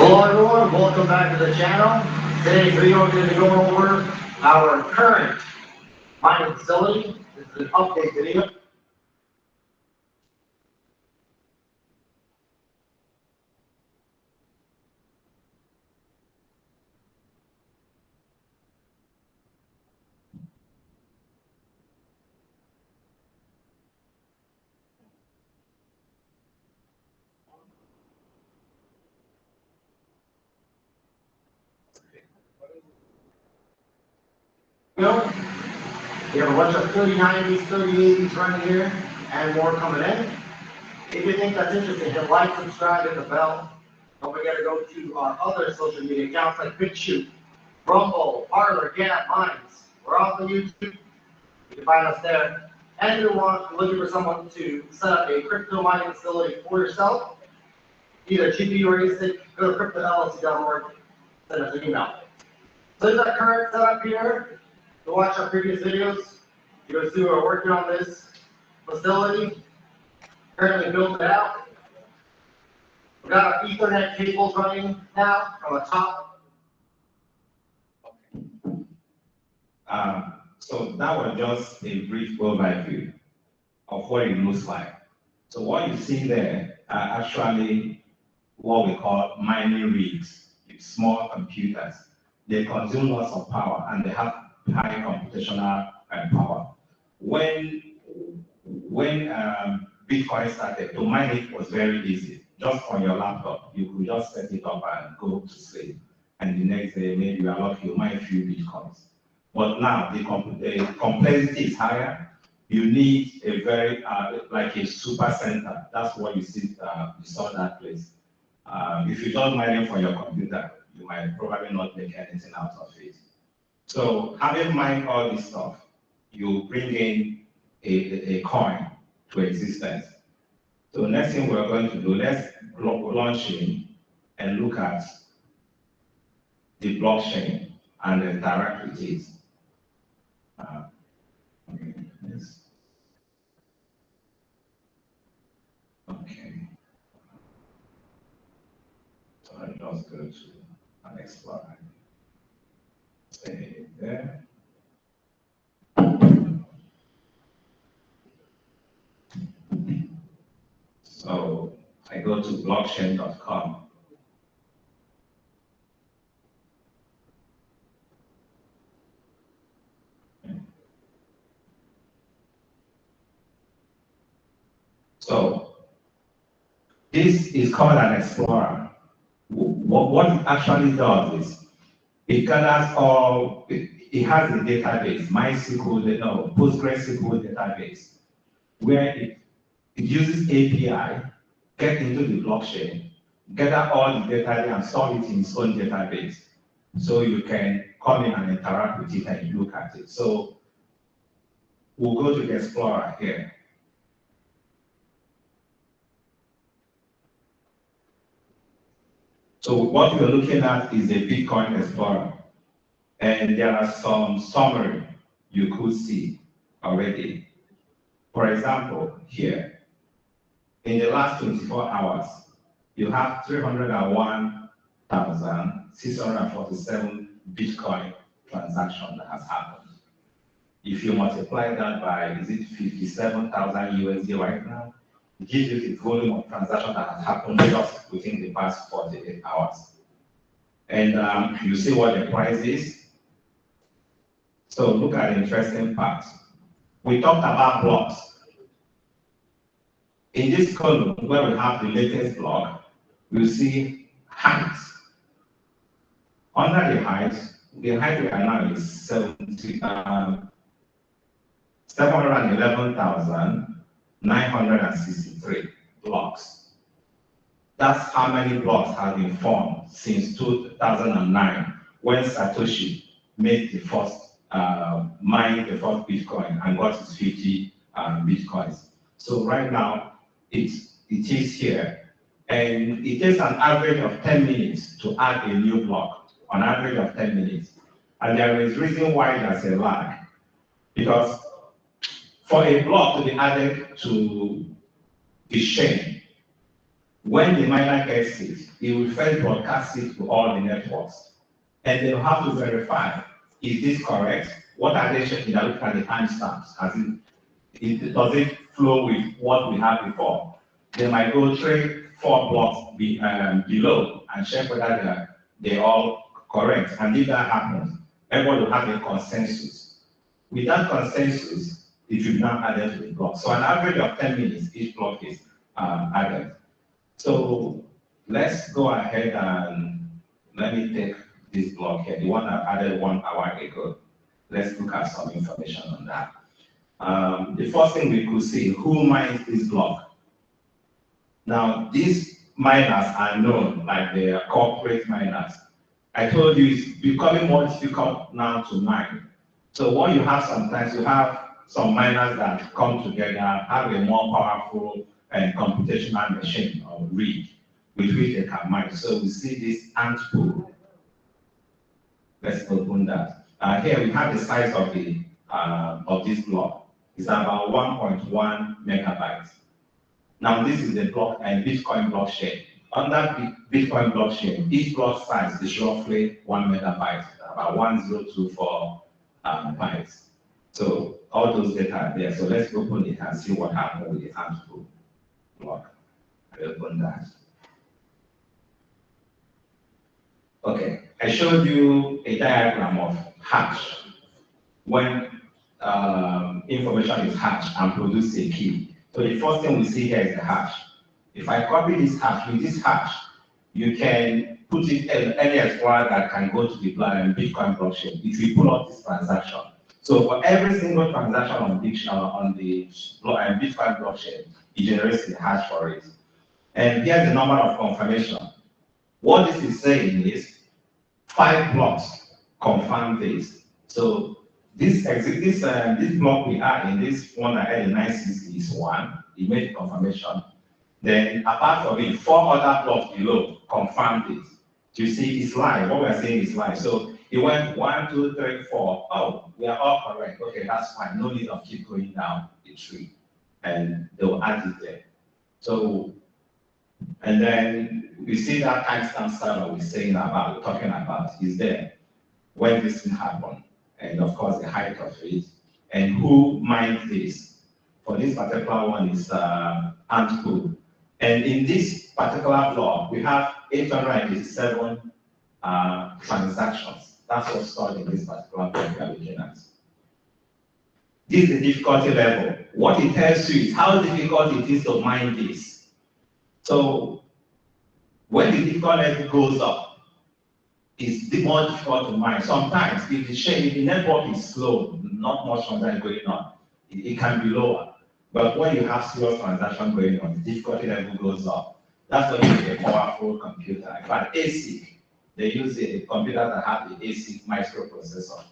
Hello everyone, welcome back to the channel. Today's video is going to be going over our current mining facility. This is an update video. We have a bunch of 3090s, 3080s running here, and more coming in. If you think that's interesting, hit like, subscribe, hit the bell. Don't forget to go to our other social media accounts like BitChute, Rumble, Parler, Gap, Minds. We're off on YouTube. You can find us there. And if you're looking for someone to set up a crypto mining facility for yourself, either GPU or ASIC, go to cryptollc.org, send us an email. So this is our current setup here. To watch our previous videos, you will see we're working on this facility. Currently built it out. We've got our Ethernet cables running now from the top. So that was just a brief overview of what it looks like. So what you see there are actually what we call mining rigs, small computers. They consume lots of power and they have high computational power. When Bitcoin started, to mine it was very easy. Just on your laptop, you could just set it up and go to sleep. And the next day, maybe you are lucky, you mine a few Bitcoins. But now the complexity is higher. You need a very, like a super center. That's what you see, you saw that place. If you don't mine it from your computer, you might probably not make anything out of it. So having mined all this stuff, you bring in a coin to existence. So next thing we're going to do, let's launch in and look at the blockchain and interact with it. Okay. So I just go to an Explorer. Stay there. So I go to blockchain.com. So this is called an Explorer. What it actually does is it gathers all, it has a database, MySQL, PostgreSQL database, where it uses API, get into the blockchain, gather all the data and store it in its own database. So you can come in and interact with it and look at it. So we'll go to the Explorer here. So what we're looking at is a Bitcoin Explorer. And there are some summary you could see already. For example, here, in the last 24 hours, you have 301,647 Bitcoin transactions that has happened. If you multiply that by, is it 57,000 USD right now? It gives you the volume of transactions that has happened just within the past 48 hours. And you see what the price is. So look at the interesting part. We talked about blocks. In this column, where we have the latest block, we'll see heights. Under the height we are now is 711,963 blocks. That's how many blocks have been formed since 2009, when Satoshi made the first, mined the first Bitcoin and got his 50 Bitcoins. So right now, it is here. And it takes an average of 10 minutes to add a new block, on average of 10 minutes. And there is reason why there's a lag. Because for a block to be added to the chain, When the miner gets it, he will first broadcast it to all the networks. And they'll have to verify, is this correct? What are they checking? They look at the timestamps. Does it flow with what we had before? They might go 3, 4 blocks below and check whether they're all correct. And if that happens, everyone will have a consensus. With that consensus, it will now added to the block. So an average of 10 minutes, each block is added. So let's go ahead and let me take this block here, the one I added 1 hour ago. Let's look at some information on that. The first thing we could see, who mines this block? Now, these miners are known, like the corporate miners. I told you it's becoming more difficult now to mine. So what you have sometimes, you have some miners that come together, have a more powerful and computational machine or rig with which they can mine. So we see this ant pool. Let's open that. Here we have the size of this block. It's about 1.1 megabytes. Now this is the block and Bitcoin blockchain. On that Bitcoin blockchain, each block size is roughly 1 megabyte, about 1024 bytes. So all those data are there. So let's open it and see what happened with the ant pool block. I open that. Okay, I showed you a diagram of hash. When information is hashed and produce a key. So the first thing we see here is the hash. If I copy this hash, with this hash, you can put it in any explorer that can go to the Bitcoin blockchain. It will pull up this transaction. So for every single transaction on the Bitcoin blockchain, it generates the hash for it. And here's the number of confirmation. What this is saying is 5 blocks confirm this. So this block we are in, this one I had in 960 is 1. It made the confirmation. Then apart from it, 4 other blocks below confirmed it. You see, it's live. What we're saying is live. So it went 1, 2, 3, 4. Oh, we are all correct. Okay, that's fine. No need of keep going down the tree. And they'll add it there. So, and then we see that timestamp server we're talking about is there when this thing happened. And of course the height of it, and who mined this. For this particular one is ant pool. And in this particular block, we have 887 transactions. That's what's stored in this particular block we are looking at. This is the difficulty level. What it tells you is how difficult it is to mine this. So when the difficulty level goes up, it's more difficult to mine. Sometimes, if the network is slow, not much transaction going on, it can be lower. But when you have serious transaction going on, the difficulty level goes up. That's why you need a powerful computer. In fact, ASIC, they use a computer that have the ASIC microprocessor.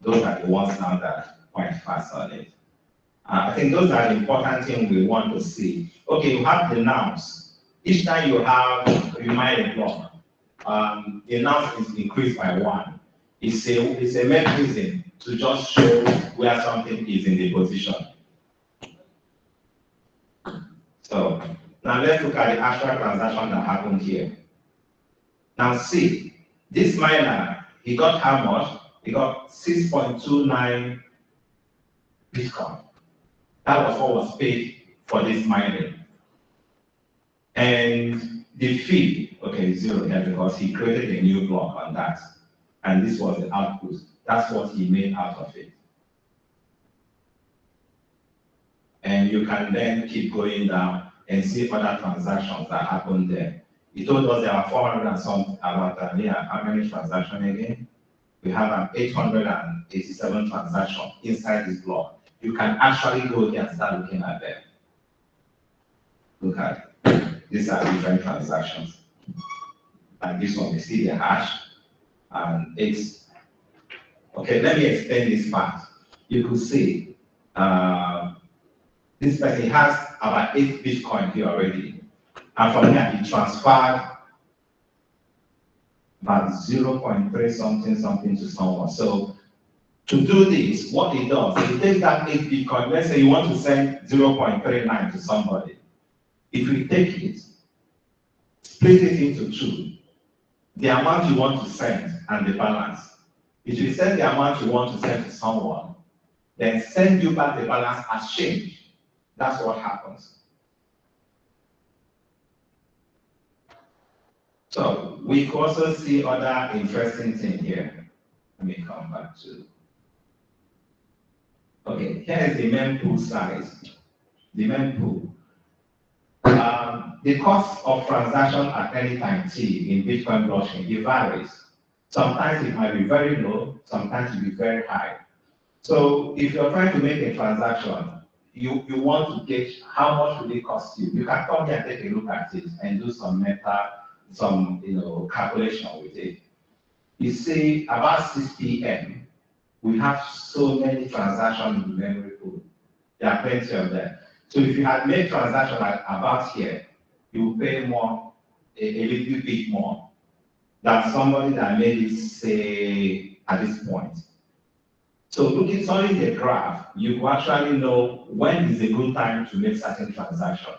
Those are the ones now that are quite fast on it. I think those are the important things we want to see. Okay, you have the nouns. Each time you mine a block, the noun is increased by 1. It's a mechanism to just show where something is in the position. So now let's look at the actual transaction that happened here. Now see, this miner, he got how much? He got 6.29 Bitcoin. That was what was paid for this mining. And the fee, okay, 0 here because he created a new block on that. And this was the output. That's what he made out of it. And you can then keep going down and see other transactions that happened there. He told us there are 400 and some, about how many transactions again? We have 887 transactions inside this block. You can actually go here and start looking at them. Look at it. These are different transactions. And this one, we see the hash, and it's, okay, let me explain this part. You could see, this person has about 8 Bitcoin here already. And from here, he transferred about 0.3 something to someone. So to do this, what he does, he takes that 8 Bitcoin, let's say you want to send 0.39 to somebody. If we take it, split it into two. The amount you want to send and the balance. If you send the amount you want to send to someone, then send you back the balance as change. That's what happens. So we can also see other interesting thing here. Let me come back to. Okay, here is the mempool size. The mempool. The cost of transaction at any time t in Bitcoin blockchain, it varies. Sometimes it might be very low, sometimes it will be very high. So if you're trying to make a transaction, you want to gauge how much will it cost you. You can come here and take a look at it and do some calculation with it. You see, about 6 p.m., we have so many transactions in the memory pool. There are plenty of them. So if you had made transaction like about here, you will pay more, a little bit more than somebody that made it, say, at this point. So looking solely the graph, you will actually know when is a good time to make certain transaction.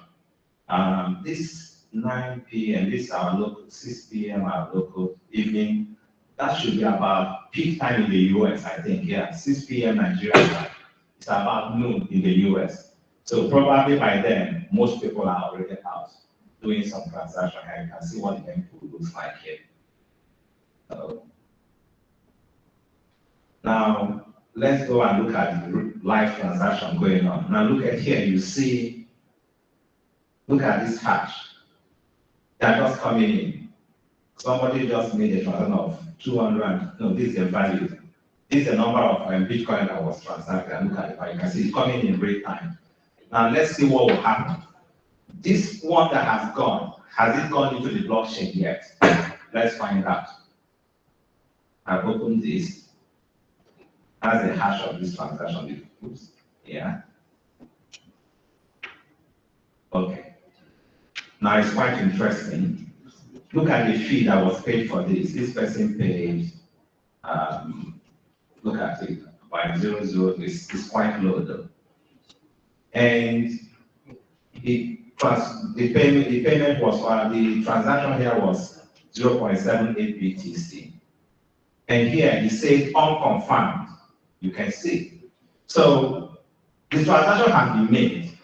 This 9 p.m., this is our local, 6 p.m. our local evening. That should be about peak time in the US, I think. Yeah, 6 p.m. Nigeria time. It's about noon in the US. So probably by then, most people are already out doing some transaction. And you can see what the mempool looks like here. Now, let's go and look at the live transaction going on. Now look at here, you see, look at this hash. They're just coming in. Somebody just made a transaction of 200, no, this is the value. This is the number of Bitcoin that was transacted. Look at it, you can see it's coming in real time. Now let's see what will happen. This one that has it gone into the blockchain yet? Let's find out. I've opened this. That's the hash of this transaction. Yeah. Okay. Now it's quite interesting. Look at the fee that was paid for this. This person paid, look at it, by 00. It's quite low though. And the payment was, the transaction here was 0.78 BTC. And here it says unconfirmed. You can see. So the transaction has been made,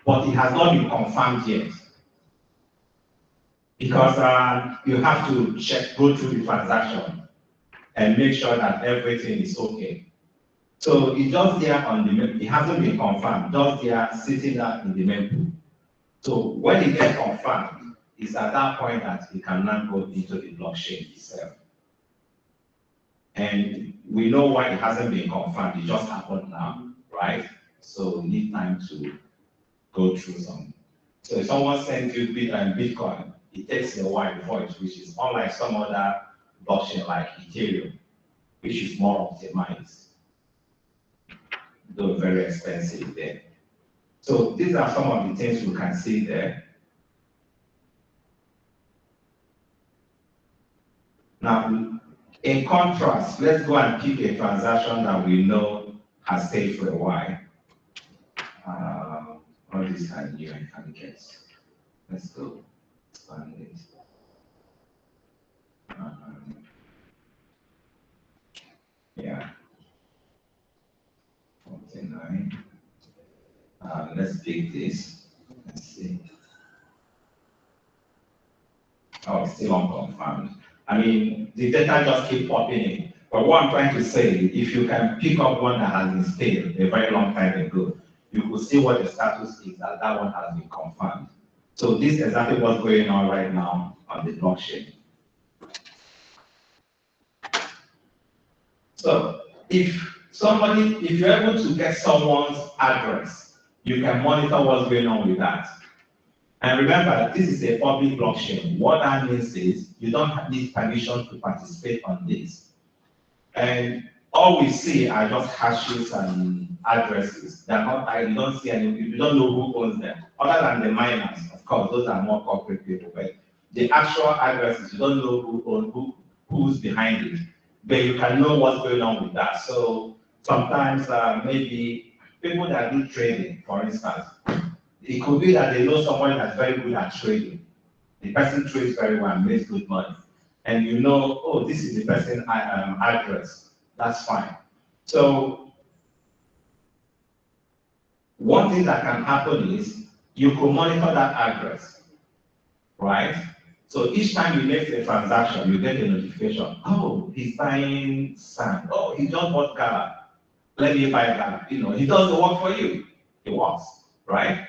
but it has not been confirmed yet. Because you have to go through the transaction and make sure that everything is okay. So it's just there on the mempool. It hasn't been confirmed, just there sitting there in the mempool. So when it gets confirmed, it's at that point that it can now go into the blockchain itself. And we know why it hasn't been confirmed. It just happened now, right? So we need time to go through some. So if someone sends you Bitcoin, it takes a while before it reaches, unlike some other blockchain like Ethereum, which is more optimized, though very expensive there. So these are some of the things you can see there. Now, in contrast, let's go and pick a transaction that we know has stayed for a while. All these are new, I can guess. Let's go expand it. Yeah. 49. Let's pick this. Let's see. Oh, it's still unconfirmed. I mean, the data just keep popping in. But what I'm trying to say, if you can pick up one that has been stale a very long time ago, you could see what the status is that one has been confirmed. So this is exactly what's going on right now on the blockchain. So if you're able to get someone's address, you can monitor what's going on with that. And remember, this is a public blockchain. What that means is you don't need permission to participate on this. And all we see are just hashes and addresses. They're not, you don't see any, you don't know who owns them. Other than the miners, of course, those are more corporate people. But the actual addresses, you don't know who's behind it. But you can know what's going on with that. So sometimes maybe people that do trading, for instance, it could be that they know someone that's very good at trading. The person trades very well and makes good money. And you know, oh, this is the person address. That's fine. So one thing that can happen is you could monitor that address, right? So each time you make a transaction, you get a notification. Oh, he's buying sand. Oh, he just bought Gala. Let me buy Gala. You know, he does the work for you. It works, right?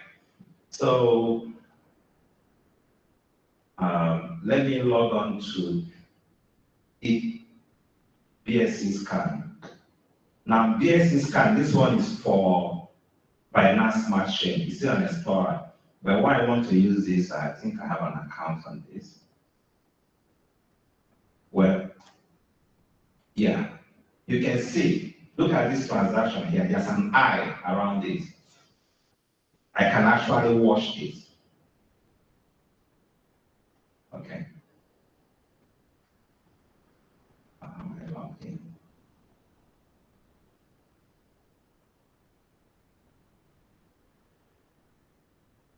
So let me log on to BSC scan. Now, BSC scan, this one is for Binance Smart Chain. It's still an Explorer. But why I want to use this, I think I have an account on this. Well, yeah, you can see, look at this transaction here. There's an eye around it. I can actually watch it. Okay. I logged in.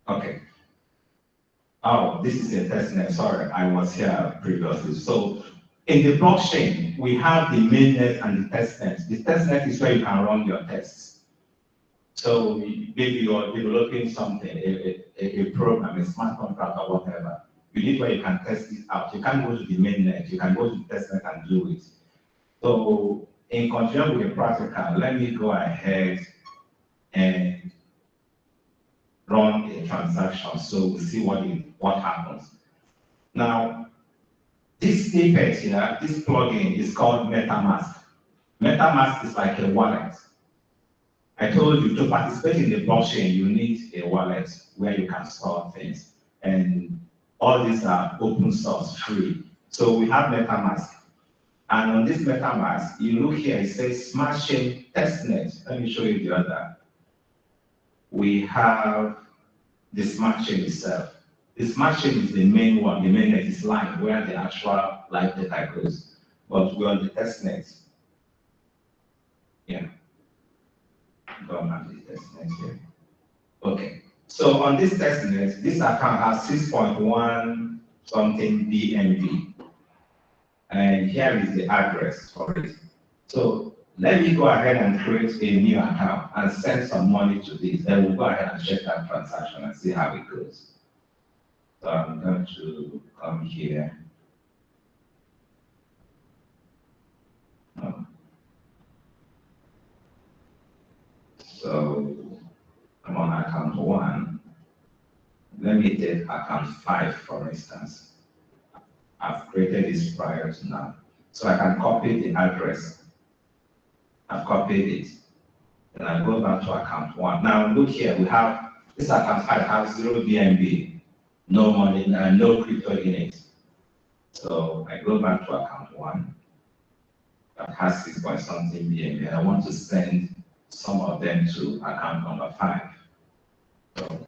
Okay. Oh, this is a testnet. Sorry, I was here previously. So in the blockchain, we have the mainnet and the testnet. The testnet is where you can run your tests. So maybe you're developing something, a program, a smart contract or whatever. You need where you can test it out. You can't go to the mainnet. You can go to the testnet and do it. So in conjunction with the practical, let me go ahead and run a transaction so we see what happens. Now, this snippet here, this plugin is called MetaMask. MetaMask is like a wallet. I told you to participate in the blockchain, you need a wallet where you can store things. And all these are open source, free. So we have MetaMask. And on this MetaMask, you look here, it says Smart Chain Testnet. Let me show you the other. We have the Smart Chain itself. The Smart Chain is the main one. The mainnet is live, where the actual live data goes. But we're on the testnet. Yeah. Go on the testnet here. Okay. So on this testnet, this account has 6.1 something BNB. And here is the address for it. So let me go ahead and create a new account and send some money to this. Then we'll go ahead and check that transaction and see how it goes. So I'm going to come here. So I'm on account 1. Let me take account 5, for instance. I've created this prior to now. So I can copy the address. I've copied it. Then I go back to account 1. Now look here, we have this account 5 has 0 BNB, no money, no crypto in it. So I go back to account 1 that has 6 point something BNB. I want to send some of them to account number 5. So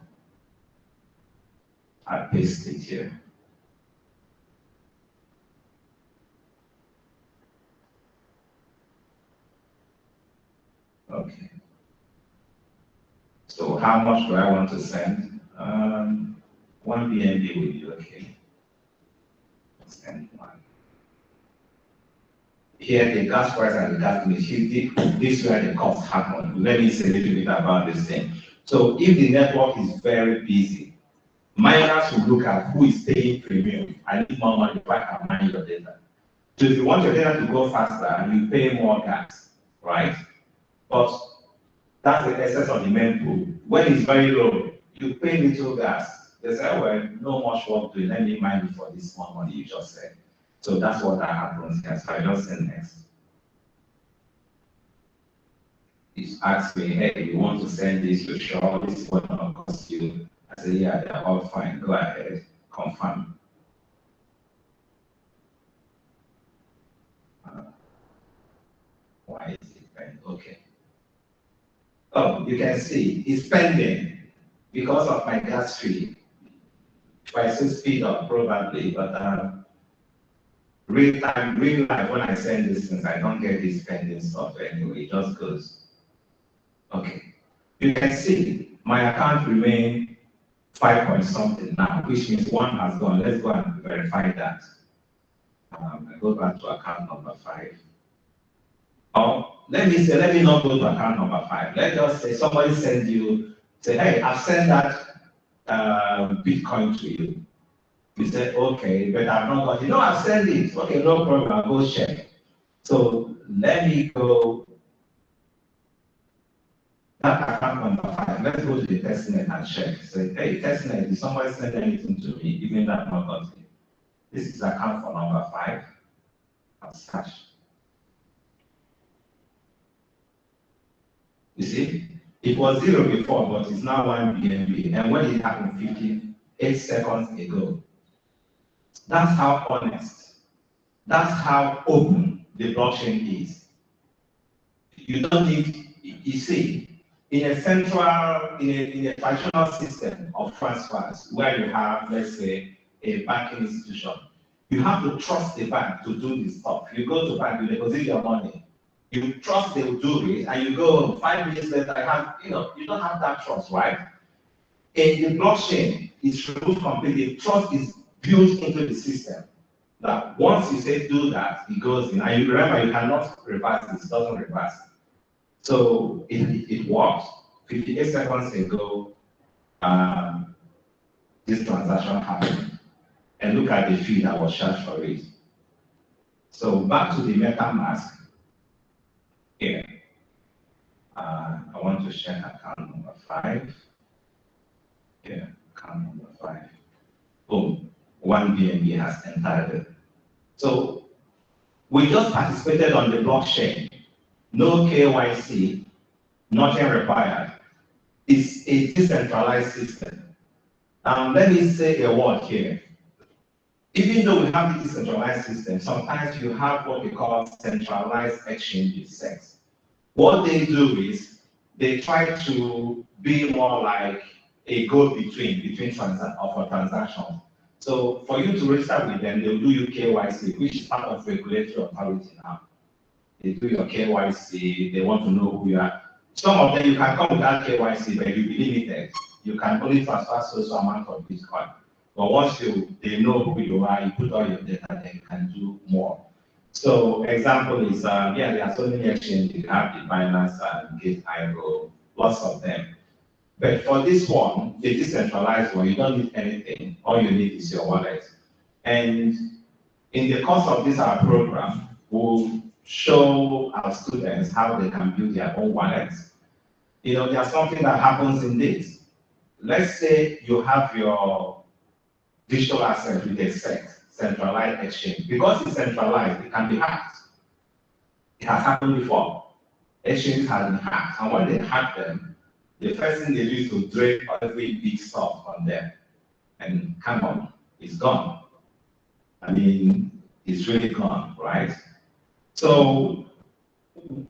I paste it here. Okay. So how much do I want to send? 1 BNB will be okay. Send 1. Here, the gas price and the gas emission, this is where the costs happen. Let me say a little bit about this thing. So if the network is very busy, miners will look at who is paying premium. I need more money if I can mine your data. So if you want your data to go faster, you pay more gas, right? But that's the essence of the main pool. When it's very low, you pay little gas. They say, well, no much work to it. Let me mine it for this small money you just said. So that's what that happens here. So I just say next. It asks me, hey, you want to send this? You sure this is what will cost you? I say, yeah, they're all fine. Go ahead, confirm. Why is it pending? Okay. Oh, you can see it's pending because of my gas fee. If I say speed up, probably, but real life, when I send these things, I don't get this pending stuff anyway. It just goes. Okay. You can see my account remain 5 point something now, which means one has gone. Let's go and verify that. I go back to account number 5. Or let me not go to account number 5. Let's just say somebody send you, say, hey, I've sent that Bitcoin to you. You say, okay, but I've not got it. No, I've sent it. Okay, no problem, I'll go check. So let me go, that account number 5. Let's go to the testnet and check. Say, hey, testnet, did somebody send anything to me, even that I've not got it? This is account for number 5. I'll search. You see, it was 0 before, but it's now 1 BNB. And when it happened 58 seconds ago, that's how honest, that's how open the blockchain is. You don't need, you see, in a traditional system of transfers, where you have, let's say, a banking institution, you have to trust the bank to do this stuff. You go to bank, you deposit your money. You trust they will do it, and you go 5 minutes later, you don't have that trust, right? In the blockchain, it's removed completely. Trust is built into the system. That once you say do that, it goes in. And you remember, you cannot reverse it, it doesn't reverse. So it works. 58 seconds ago, this transaction happened. And look at the fee that was charged for it. So back to the MetaMask. Here, I want to check account number 5. Here, account number 5. Boom, 1 BNB has entered. So we just participated on the blockchain. No KYC, nothing required. It's a decentralized system. Let me say a word here. Even though we have the decentralized system, sometimes you have what we call centralized exchanges, CEX. What they do is they try to be more like a go-between for transactions. So for you to register with them, they'll do you KYC, which is part of regulatory authority now. They do your KYC, they want to know who you are. Some of them you can come without KYC, but you'll be limited. You can only transfer so amount of Bitcoin. But once they know who you are, you put all your data, then you can do more. So example is, there are so many exchanges. You have the Binance and Gate.io, lots of them. But for this one, the decentralized one, you don't need anything. All you need is your wallet. And in the course of this our program, we'll show our students how they can build their own wallets. There's something that happens in this. Let's say you have your digital asset with a centralized exchange. Because it's centralized, it can be hacked. It has happened before. Exchanges have been hacked. And when they hack them, the first thing they do is to drain every big stuff on them. And come on, it's gone. It's really gone, right? So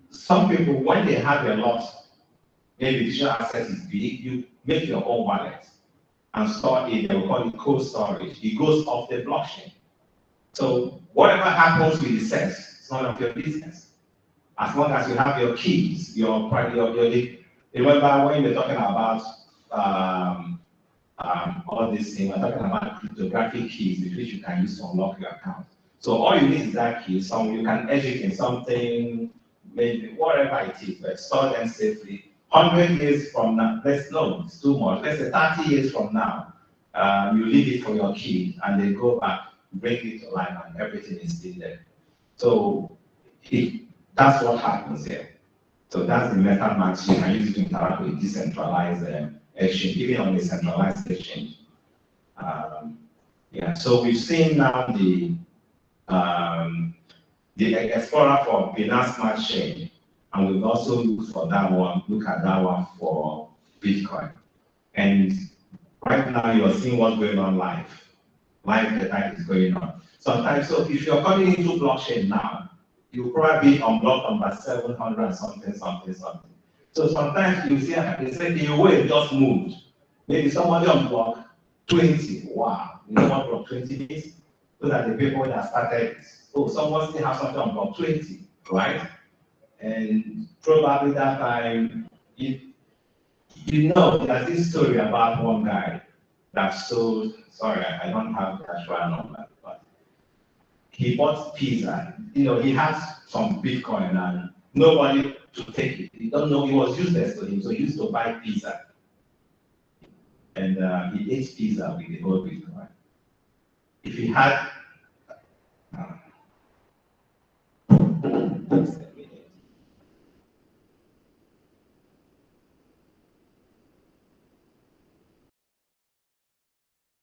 some people, when they have a lot, maybe digital asset is big, you make your own wallet and store it. They will call it cold storage. It goes off the blockchain. So whatever happens with the CEX, it's none of your business. As long as you have your keys, remember when we're talking about all these things, we're talking about cryptographic keys with which you can use to unlock your account. So all you need is that key. You can edge it in something, maybe whatever it is, but store them safely. 100 years from now, it's too much. Let's say 30 years from now, you leave it for your kid and they go back, bring it to life, and everything is still there. So that's what happens here. So that's the MetaMask. You can use it to interact with decentralized exchange, even on a centralized exchange. So we've seen now the Explorer for Binance Smart Chain, and we've also looked at that one for Bitcoin. And right now you're seeing what's going on live. Live data is going on. Sometimes, so if you're coming into blockchain now, you'll probably be on block number 700 something. So sometimes you see, they say the wave just moved. Maybe somebody on block 20. Wow, you know what block 20 is? So that the people that started, someone still has something on block 20, right? And probably that time, there's this story about one guy. that sold, sorry, I don't have the actual number, but he bought pizza. You know, he has some Bitcoin and nobody to take it. He don't know, it was useless to him, so he used to buy pizza. And he ate pizza with the whole Bitcoin. If he had,